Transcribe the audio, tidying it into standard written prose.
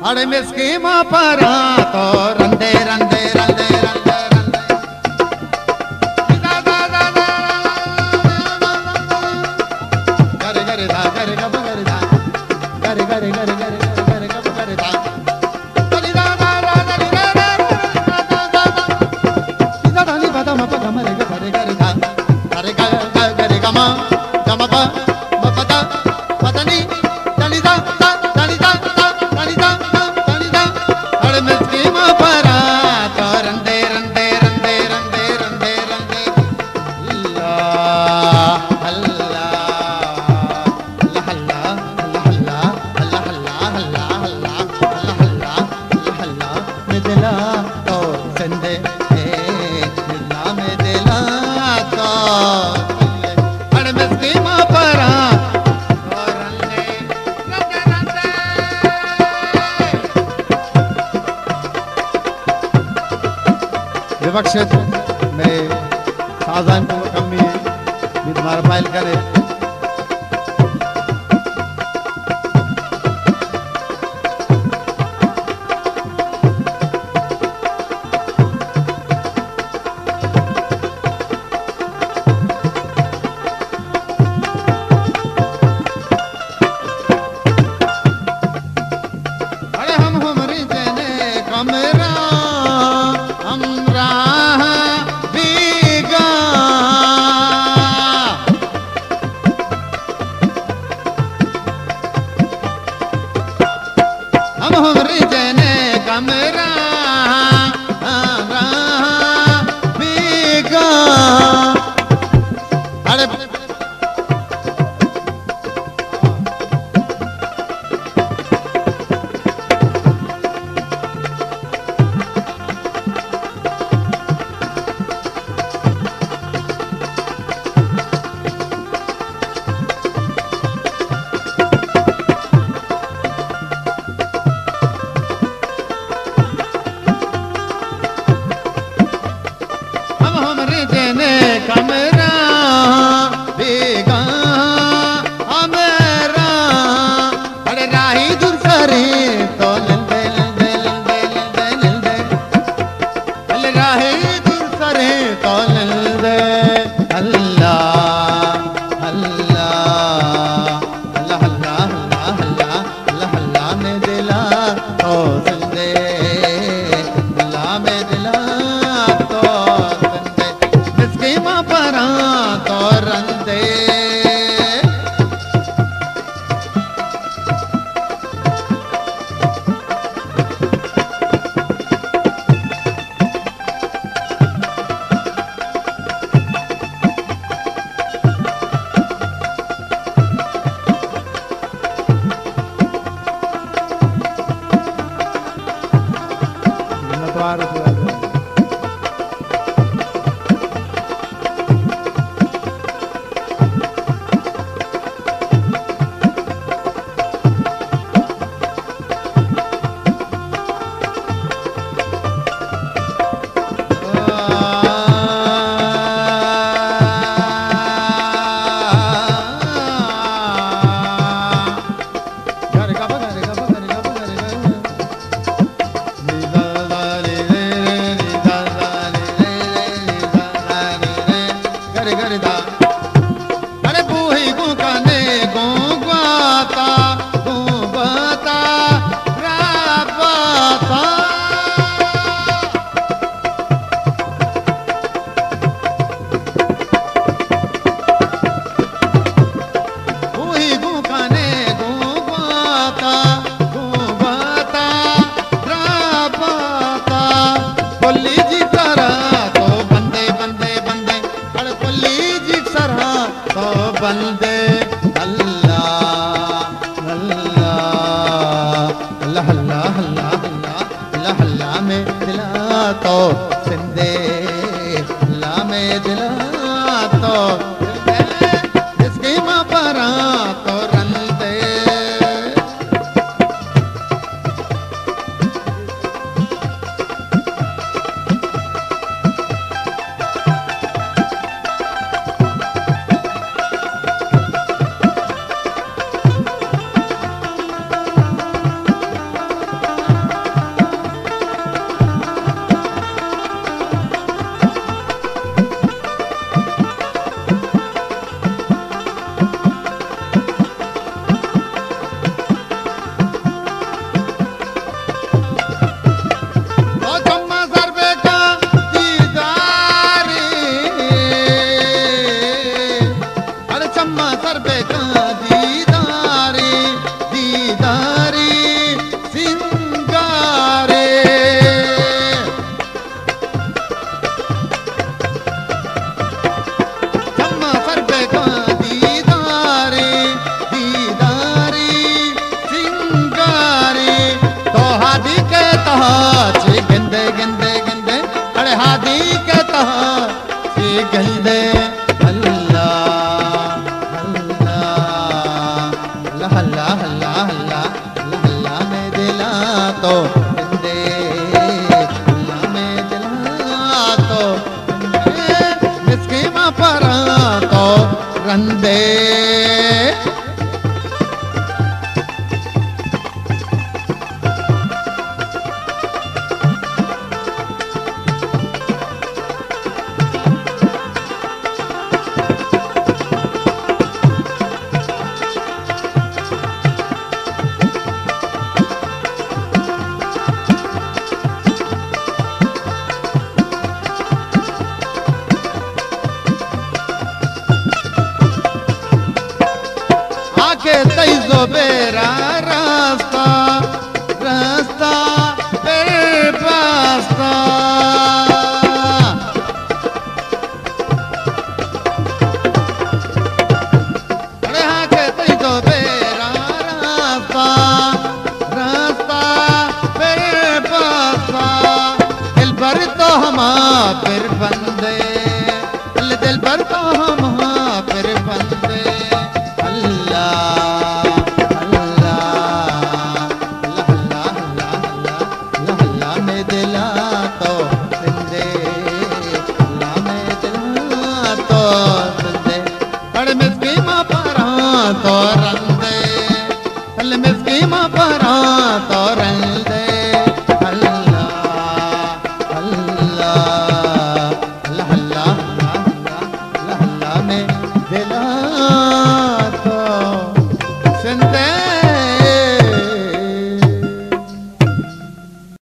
अड़े मिसकी मां परा तो रंदे रंदे रंदे रंदे रंदे गरे गरे दा गरे गप गरे दा गरे गरे गरे गरे गरे गप गरे दा तली दा दा दा तली दा दा दा दा दा दा नी बदा म प ग म रे ग गरे गरे दा गरे ग ग गरे ग म ग म प म प दा पतनी तली दा दा तली दा दा तली दा तली दा अड़ मिसकी मां परा तो रंदे रंदे रंदे रंदे रंदे रंदे अल्लाह अल्लाह विवक्षित में साजान को कमी विद्वार पायल करे तो जिंदे दुनिया में दिला तो मिस्कीमा पर तो रंदे तैजो बेरा रास्ता रास्ता फिर पास्ता अरे हाँ के तैजो बेरा रास्ता रास्ता फिर पास्ता दिल भर तो हम फिर बन